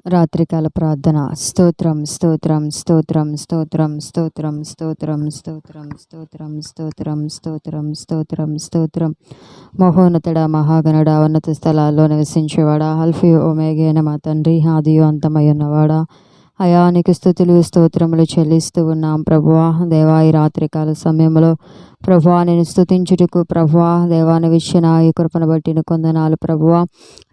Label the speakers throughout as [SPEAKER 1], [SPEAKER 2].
[SPEAKER 1] రాత్రికాల ప్రార్థన. స్తోత్రం స్తోత్రం స్తోత్రం స్తోత్రం స్తోత్రం స్తోత్రం స్తోత్రం స్తోత్రం స్తోత్రం స్తోత్రం స్తోత్రం స్తోత్రం. మహోన్నతుడా, మహాగణుడా, ఉన్నత స్థలాల్లో నివసించేవాడా, అల్ఫీ ఒమేగైన మా తండ్రి, ఆదియు అంతమై ఉన్నవాడా, అయా నీకు స్తుతులు స్తోత్రములు చెల్లిస్తూ ఉన్నాం ప్రభువా. దేవా, ఈ రాత్రికాల సమయంలో ప్రభువా నేను స్తుతించుటకు ప్రభువా దేవాన్ని ఇచ్చిన ఈ కృపను బట్టి నీకు వందనాలు ప్రభువా.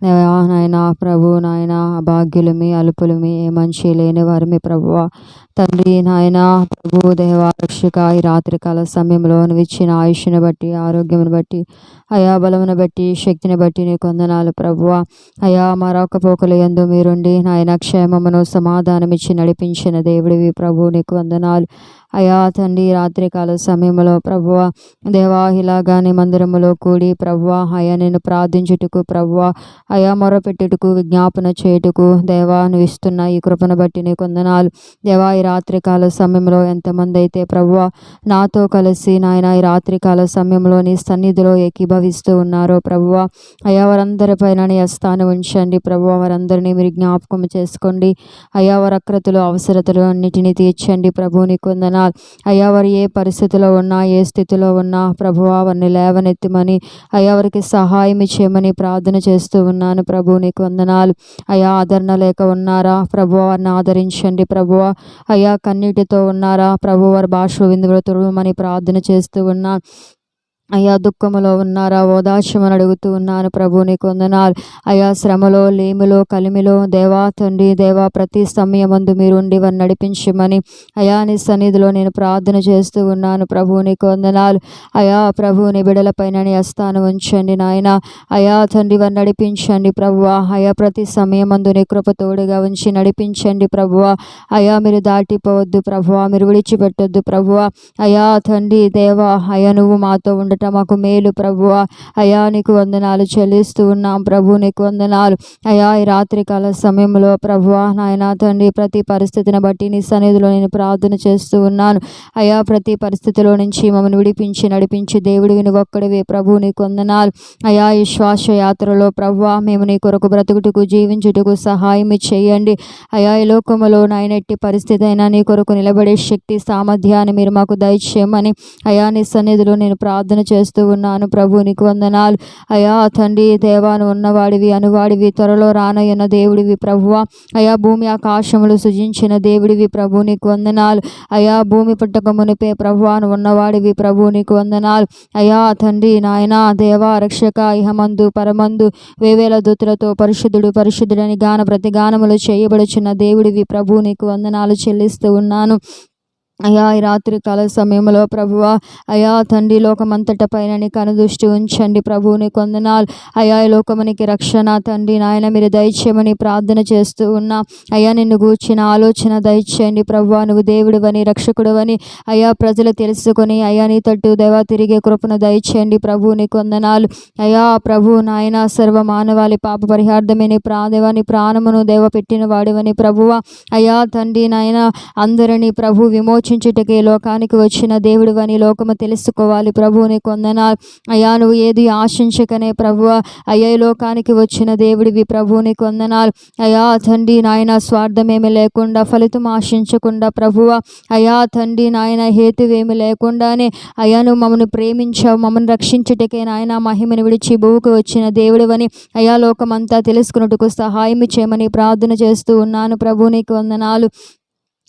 [SPEAKER 1] నాయనా ప్రభు నాయన అభాగ్యులమి అల్పులమి ఏ మంచి లేని వారిమి ప్రభువా తండ్రి నాయన ప్రభు దేవా రక్షక, ఈ రాత్రికాల సమయంలో నువ్వు ఇచ్చిన ఆయుష్ను బట్టి, ఆరోగ్యమును బట్టి, అయా బలమును బట్టి, శక్తిని బట్టి నీకు వందనాలు ప్రభువా. అయా మా రాకపోకలు యందు మీరుండి నాయన క్షేమమును సమాధానం ఇచ్చి నడిపించిన దేవుడివి ప్రభు నీకు వందనాలు. అయా తండ్రి, రాత్రికాల సమయంలో ప్రభువా దేవా ఇలాగాని మందిరములో కూడి ప్రభువా అయా నేను ప్రార్థించుటకు ప్రభువా అయా మొరపెట్టుటకు విజ్ఞాపన చేయుటకు దేవా నువ్వు ఇస్తున్న ఈ కృపను బట్టి నీకు వందనాలు దేవా. ఈ రాత్రికాల సమయంలో ఎంతమంది అయితే ప్రభువా నాతో కలిసి నాయన ఈ రాత్రికాల సమయంలో నీ సన్నిధిలో ఏకీభవిస్తూ ఉన్నారో ప్రభువా అయా వారందరిపైన నీ హస్తాన్ని ఉంచండి ప్రభువా. వారందరినీ మీరు జ్ఞాపకం చేసుకోండి అయా. వారి అక్రతలు అవసరతలు అన్నిటినీ తీర్చండి ప్రభు నీకు వందనాలు. అయ్యా వారు ఏ పరిస్థితిలో ఉన్నా, ఏ స్థితిలో ఉన్నా ప్రభువా వారిని లేవనెత్తమని అయ్యా వారికి సహాయం చేయమని ప్రార్థన చేస్తూ ఉన్నాను ప్రభు నీకు వందనాలు. అయ్యా ఆదరణ లేక ఉన్నారా ప్రభువా వారిని ఆదరించండి ప్రభువా. అయ్యా కన్నీటితో ఉన్నారా ప్రభు వారి భాష విందులో తురుమని ప్రార్థన చేస్తూ ఉన్నాను. అయ్యా దుఃఖములో ఉన్నారా ఓదార్చమని అడుగుతూ ఉన్నాను ప్రభు నీకు వందనాలు. అయా శ్రమలో, లేమిలో, కలిమిలో దేవా తండ్రి దేవా ప్రతి సమయమందు మీరు ఉండి వారిని నడిపించమని అయా నీ సన్నిధిలో నేను ప్రార్థన చేస్తూ ఉన్నాను ప్రభు నీకు వందనాలు. అయా ప్రభు నీ బిడలపైన నీ హస్తాన్ని ఉంచండి నాయన. అయా తండ్రి వారిని నడిపించండి ప్రభువా. అయా ప్రతి సమయమందు నీ కృప తోడుగా ఉంచి నడిపించండి ప్రభువా. అయా మీరు దాటిపోవద్దు ప్రభువా, మీరు విడిచిపెట్టొద్దు ప్రభువా. అయా తండ్రి దేవా అయా నువ్వు మాతో ఉండ మాకు మేలు ప్రభువా. అయా నీకు వందనాలు చెల్లిస్తూ ఉన్నాం ప్రభు నీకు వందనాలు. అయా ఈ రాత్రికాల సమయంలో ప్రభువా నాయన తండ్రి ప్రతి పరిస్థితిని బట్టి నీ సన్నిధిలో నేను ప్రార్థన చేస్తూ ఉన్నాను. అయా ప్రతి పరిస్థితిలో నుంచి మమ్మల్ని విడిపించి నడిపించి దేవుడివి నువ్వు ఒక్కడివే ప్రభు నీకు వందనాలు. అయా ఈ శ్వాస యాత్రలో ప్రభువా మేము నీ కొరకు బ్రతుకుటకు జీవించుటకు సహాయం చేయండి. అయా ఈ లోకములో నాయన ఎట్టి పరిస్థితి అయినా నీ కొరకు నిలబడే శక్తి సామర్థ్యాన్ని మీరు మాకు దయచేయమని అయా నీ సన్నిధిలో నేను ప్రార్థన చేస్తూ ఉన్నాను ప్రభు నీకు వందనాలు. అయా తండ్రి దేవాను ఉన్నవాడివి అనువాడివి త్వరలో రానయ్యున్న దేవుడివి ప్రభువా. అయా భూమి ఆకాశములు సృజించిన దేవుడివి ప్రభు నీకు వందనాలు. అయా భూమి పుట్టక మునిపే ప్రభువాను ఉన్నవాడివి ప్రభు నీకు వందనాలు. అయా తండ్రి నాయనా దేవా రక్షక ఇహమందు పరమందు వేవేల దూతలతో పరిశుద్ధుడు పరిశుద్ధుడని గాన ప్రతిగానములు చేయబడుచున్న దేవుడివి ప్రభు నీకు వందనాలు చెల్లిస్తూ ఉన్నాను. అయా ఈ రాత్రి కాల సమయంలో ప్రభువా అయా తండ్రి లోకమంతట పైన నీ కనుదృష్టి ఉంచండి ప్రభు నీకు వందనాలు. అయా ఈ లోకమునికి రక్షణ తండ్రి నాయన మీరు దయచేయమని ప్రార్థన చేస్తూ ఉన్నా. అయా నిన్ను గూర్చిన ఆలోచన దయచేయండి ప్రభువా. నువ్వు దేవుడివని రక్షకుడువని అయా ప్రజలు తెలుసుకొని అయా నీ తట్టు దేవా తిరిగే కృపను దయచేయండి ప్రభు నీకు వందనాలు. అయా ప్రభు నాయన సర్వ మానవాళి పాప పరిహార్థమే నీ దేవాని ప్రాణమును దేవ పెట్టిన వాడివని ప్రభువా. అయా తండ్రి నాయన అందరినీ ప్రభు విమోచించుటకే లోకానికి వచ్చిన దేవుడివని లోకము తెలుసుకోవాలి ప్రభు నీకు వందనాలు. అయా నువ్వు ఏది ఆశించకనే ప్రభువా అయ్యా లోకానికి వచ్చిన దేవుడివి ప్రభు నీకు వందనాలు. అయా తండ్రి నాయన స్వార్థమేమి లేకుండా ఫలితం ఆశించకుండా ప్రభువా అయా తండ్రి నాయన హేతువేమి లేకుండానే అయా నువ్వు మమ్మల్ని ప్రేమించావు, మమ్మల్ని రక్షించుటకే నాయన మహిమను విడిచి భూకు వచ్చిన దేవుడివని అయా లోకమంతా తెలుసుకున్నట్టుకు సహాయం చేయమని ప్రార్థన చేస్తూ ఉన్నాను ప్రభు నీకు వందనాలు.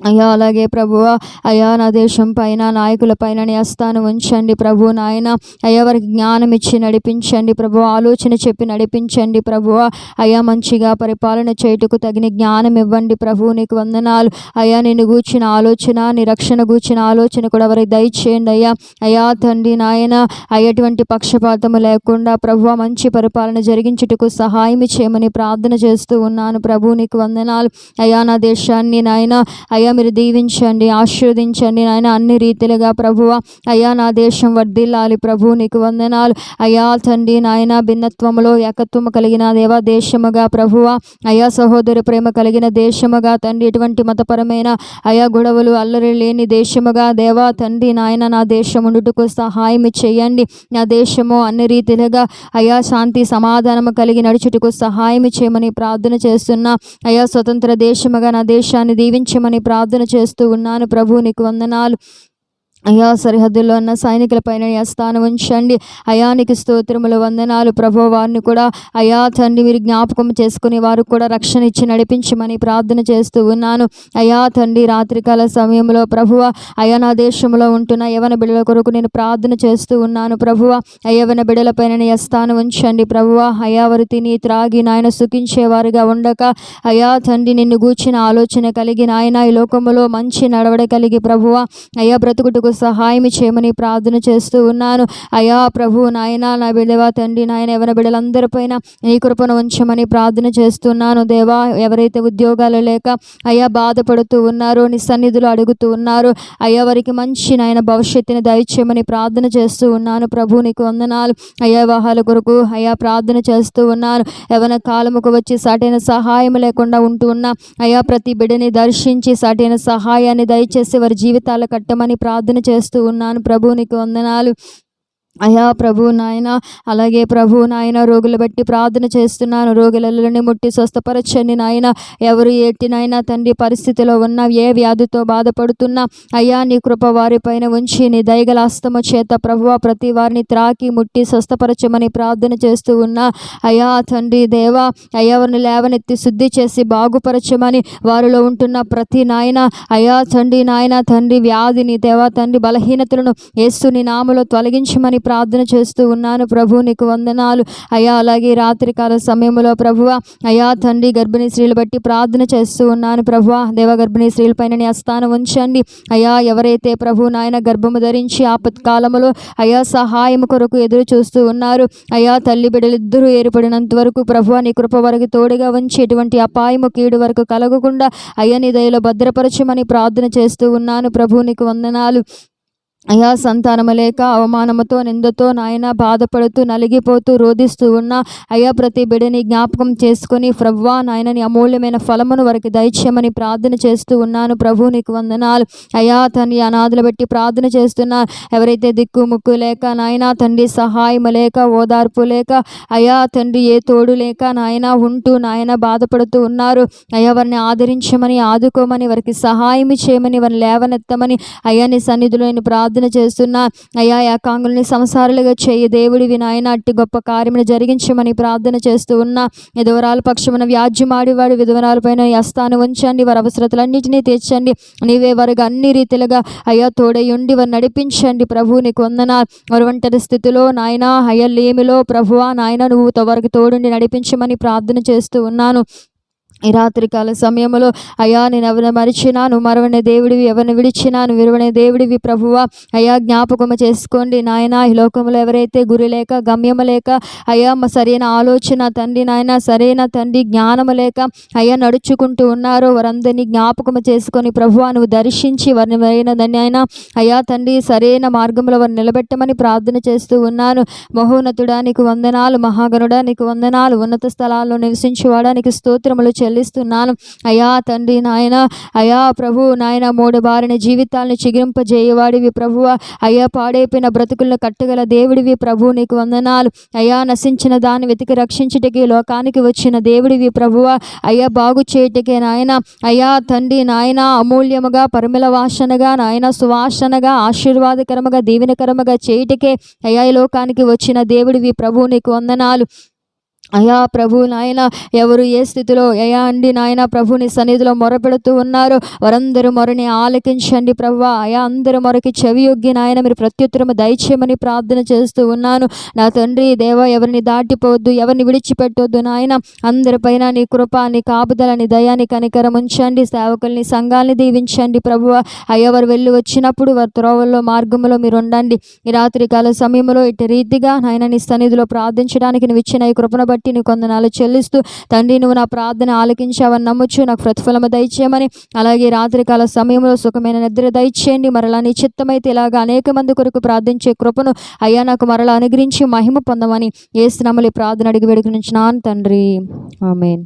[SPEAKER 1] అయ్యా అలాగే ప్రభువా అయా నా దేశం పైన నాయకుల పైన నీ హస్తాన్ని ఉంచండి ప్రభు నాయన. అయ్యా వారికి జ్ఞానం ఇచ్చి నడిపించండి ప్రభు, ఆలోచన చెప్పి నడిపించండి ప్రభువా. అయా మంచిగా పరిపాలన చేయుటకు తగిన జ్ఞానం ఇవ్వండి ప్రభు నీకు వందనాలు. అయా నిన్ను గూర్చిన ఆలోచన నీ రక్షణ గూర్చిన ఆలోచన కూడా వారికి దయచేయండి అయ్యా. అయా తండ్రి నాయన అయ్యేటువంటి పక్షపాతము లేకుండా ప్రభువా మంచి పరిపాలన జరిగించుటకు సహాయం చేయమని ప్రార్థన చేస్తూ ఉన్నాను ప్రభు నీకు వందనాలు. అయా నా దేశాన్ని నాయన అయా అయ్యా మీరు దీవించండి, ఆశీర్వదించండి నాయన అన్ని రీతిలుగా ప్రభువ. అయ్యా నా దేశం వర్ధిల్లాలి ప్రభు, నీకు వందనాలు అయ్యా తండ్రి నాయన. భిన్నత్వములో ఏకత్వము కలిగిన దేవా దేశముగా ప్రభువ. అయ్యా సహోదరి ప్రేమ కలిగిన దేశముగా తండ్రి, ఎటువంటి మతపరమైన అయా గొడవలు అల్లరి లేని దేశముగా దేవా తండ్రి నాయన నా దేశం ఉండుటకు సహాయం చేయండి. నా దేశము అన్ని రీతిలుగా అయా శాంతి సమాధానము కలిగి నడుచుటకు సహాయం చేయమని ప్రార్థన చేస్తున్నా. అయా స్వతంత్ర దేశముగా నా దేశాన్ని దీవించమని ప్రార్థన చేస్తూ ఉన్నాను ప్రభు, నీకు వందనాలు అయా. సరిహద్దుల్లో ఉన్న సైనికులపైన స్థానం ఉంచండి అయా, నీకు స్తోత్రములు వందనాలు ప్రభు. వారిని కూడా అయా తండ్రి మీరు జ్ఞాపకం చేసుకుని వారు కూడా రక్షణ ఇచ్చి నడిపించమని ప్రార్థన చేస్తూ ఉన్నాను అయా తండ్రి. రాత్రికాల సమయంలో ప్రభువ అయా నా దేశంలో ఉంటున్న యవన బిడ్డల కొరకు నేను ప్రార్థన చేస్తూ ఉన్నాను ప్రభువ. యవన బిడ్డలపైన స్థానం ఉంచండి ప్రభువ. అయా వారు తిని త్రాగి నాయన సుఖించేవారుగా ఉండక అయా తండ్రి నిన్ను గూర్చిన ఆలోచన కలిగి నాయన ఈ లోకములో మంచి నడవడ కలిగి ప్రభువ అయా బ్రతుకుటకు సహాయం చేయమని ప్రార్థన చేస్తూ ఉన్నాను అయా ప్రభు నాయన. నా బిడ్డవా తండ్రి నాయన యవన బిడ్డలందరిపైన నీ కృపను ఉంచమని ప్రార్థన చేస్తున్నాను దేవా. ఎవరైతే ఉద్యోగాలు లేక అయా బాధపడుతూ ఉన్నారో, నీ సన్నిధులు అడుగుతూ ఉన్నారో అయ్యా వారికి మంచి నాయన భవిష్యత్తుని దయచేయమని ప్రార్థన చేస్తూ ఉన్నాను ప్రభు, నీకు వందనాలు అయ్యా. వివాహాల కొరకు అయా ప్రార్థన చేస్తూ ఉన్నాను. యవన కాలముకు వచ్చి సాటైన సహాయం లేకుండా ఉంటూ ఉన్నా అయా ప్రతి బిడ్డని దర్శించి సాటైన సహాయాన్ని దయచేసి వారి జీవితాలు కట్టమని ప్రార్థన చేస్తూ ఉన్నాను ప్రభు, నీకు వందనాలు అయా ప్రభు నాయన. అలాగే ప్రభు నాయన రోగులు బట్టి ప్రార్థన చేస్తున్నాను. రోగులని ముట్టి స్వస్థపరచండి నాయన. ఎవరు ఏటినైనా తండ్రి పరిస్థితిలో ఉన్న ఏ వ్యాధితో బాధపడుతున్నా అయ్యా నీ కృప వారిపైన ఉంచి నీ దయగల హస్తము చేత ప్రభువ ప్రతి వారిని త్రాకి ముట్టి స్వస్థపరచమని ప్రార్థన చేస్తూ ఉన్నా అయా తండ్రి దేవా. అయ్యా వారిని లేవనెత్తి శుద్ధి చేసి బాగుపరచమని వారిలో ఉంటున్న ప్రతి నాయన అయా తండ్రి నాయన తండ్రి వ్యాధిని దేవా తండ్రి బలహీనతలను యేసుని నామములో తొలగించమని ప్రార్థన చేస్తూ ఉన్నాను ప్రభు, నీకు వందనాలు అయా. అలాగే రాత్రికాల సమయంలో ప్రభువ అయా తండ్రి గర్భిణీ స్త్రీలు బట్టి ప్రార్థన చేస్తూ ఉన్నాను ప్రభువ. దేవ గర్భిణీ స్త్రీల పైన నీ స్థానం ఉంచండి అయా. ఎవరైతే ప్రభు నాయన గర్భము ధరించి ఆపత్కాలములో అయా సహాయం కొరకు ఎదురు చూస్తూ ఉన్నారు అయా తల్లి బిడ్డలిద్దరూ ఏర్పడినంత వరకు ప్రభువ నీ కృప వరకు తోడుగా ఉంచి ఎటువంటి అపాయము కీడు వరకు కలగకుండా అయ్యా నీ దయలో భద్రపరచమని ప్రార్థన చేస్తూ ఉన్నాను ప్రభు, నీకు వందనాలు అయా. సంతానము లేక అవమానముతో నిందతో నాయన బాధపడుతూ నలిగిపోతూ రోధిస్తూ ఉన్నా అయా ప్రతి బిడ్డని జ్ఞాపకం చేసుకొని ప్రవ్వా నాయన నీ అమూల్యమైన ఫలమును వారికి దయచేయమని ప్రార్థన చేస్తూ ఉన్నాను ప్రభు, నీకు వందనాలు అయా. తండ్రి అనాథలు బట్టి ప్రార్థన చేస్తున్నా. ఎవరైతే దిక్కు ముక్కు లేక నాయన తండ్రి సహాయం లేక ఓదార్పు లేక అయా తండ్రి ఏ తోడు లేక నాయన ఉంటూ నాయన బాధపడుతూ ఉన్నారు అయా వారిని ఆదరించమని ఆదుకోమని వారికి సహాయం చేయమని వారిని లేవనెత్తమని అయా నీ సన్నిధిలో నేను ప్రార్థన చేస్తున్నా అయా. ఏకాంగుల్ని సంసారాలుగా చేయి దేవుడివి నాయన. అట్టి గొప్ప కార్యమును జరిగించమని ప్రార్థన చేస్తూ ఉన్నా. విధవరాల పక్షమున వ్యాజ్యమాడివాడు విధవరాలపైన హస్తాన్ని ఉంచండి. వారి అవసరతలన్నిటినీ తీర్చండి. నీవే వారికి అన్ని రీతిలుగా అయ్యా తోడయుండి వారు నడిపించండి ప్రభు, నీకు వందనాలు. వారి ఒంటరి స్థితిలో నాయన అయ్యా లేమిలో ప్రభువా నాయన నువ్వు వారికి తోడుండి నడిపించమని ప్రార్థన చేస్తూ ఉన్నాను. ఈ రాత్రికాల సమయంలో అయ్యా నేను ఎవరిని మరిచినాను మరవనే దేవుడివి, ఎవరిని విడిచినాను విరవనే దేవుడివి ప్రభువ అయ్యా జ్ఞాపకము చేసుకోండి నాయన. ఈ లోకంలో ఎవరైతే గురి లేక గమ్యము లేక అయ్యా సరైన ఆలోచన తండ్రి నాయన సరైన తండ్రి జ్ఞానము లేక అయ్యా నడుచుకుంటూ ఉన్నారో వారందరినీ జ్ఞాపకము చేసుకొని ప్రభువ నువ్వు దర్శించి వారిని అయినదని ఆయన అయ్యా తండ్రి సరైన మార్గంలో వారిని నిలబెట్టమని ప్రార్థన చేస్తూ ఉన్నాను. మహోన్నతుడా నీకు వందనాలు, మహాగణుడా నీకు వందనాలు, ఉన్నత స్థలాల్లో నివసించేవాడా నీకు స్తోత్రములు చెల్లిస్తున్నాను అయా తండ్రి నాయన. అయా ప్రభు నాయన మూడు బారిన జీవితాలను చిగురింపజేయవాడివి ప్రభువ అయ్యా. పాడైపోయిన బ్రతుకులను కట్టగల దేవుడివి ప్రభు, నీకు వందనాలు అయ్యా. నశించిన దాన్ని వెతికి రక్షించుటకి లోకానికి వచ్చిన దేవుడివి ప్రభువ అయ్యా. బాగు చేయటకే నాయన అయ్యా తండ్రి నాయన అమూల్యముగా పరిమళ వాసనగా నాయన సువాసనగా ఆశీర్వాదకరముగా దీవెనకరముగా చేయటకే అయ్యా ఈ లోకానికి వచ్చిన దేవుడివి ప్రభు, నీకు వందనాలు అయా. ప్రభు నాయన ఎవరు ఏ స్థితిలో అయా అండి నాయన ప్రభుని సన్నిధిలో మొరపెడుతూ ఉన్నారు వారందరూ మొరని ఆలకించండి ప్రభు అయా. అందరూ మొరకి చెవియొగ్గి నాయన మీరు ప్రత్యుత్తరము దయచేయమని ప్రార్థన చేస్తూ ఉన్నాను నా తండ్రి దేవ. ఎవరిని దాటిపోవద్దు, ఎవరిని విడిచిపెట్టొద్దు నాయన. అందరిపైన నీ కృప నీ కాపుదల నీ దయాని కనికరం ఉంచండి. సేవకుల్ని సంఘాలని దీవించండి ప్రభువ అయ్యా. వారు వెళ్ళి వచ్చినప్పుడు వారి త్రోవల్లో మార్గంలో మీరు ఉండండి. ఈ రాత్రికాల సమయంలో ఇటు రీతిగా నాయన నీ సన్నిధిలో ప్రార్థించడానికి నువ్వు ఇచ్చిన ఈ కృపను బట్టి నీ కొందనాలు చెల్లిస్తూ తండ్రి, నువ్వు నా ప్రార్థన ఆలకించావని నమ్ముచు నాకు ప్రతిఫలము దయచేయమని, అలాగే రాత్రికాల సమయంలో సుఖమైన నిద్ర దయచేయండి. మరలా నీ చిత్తమైతే ఇలాగ అనేక మంది కొరకు ప్రార్థించే కృపను అయ్యా నాకు మరలా అనుగ్రహించి మహిమ పొందమని యేసు నామములో ప్రార్థన అడిగి వేడుకొనుచున్నాను తండ్రి. ఆమేన్.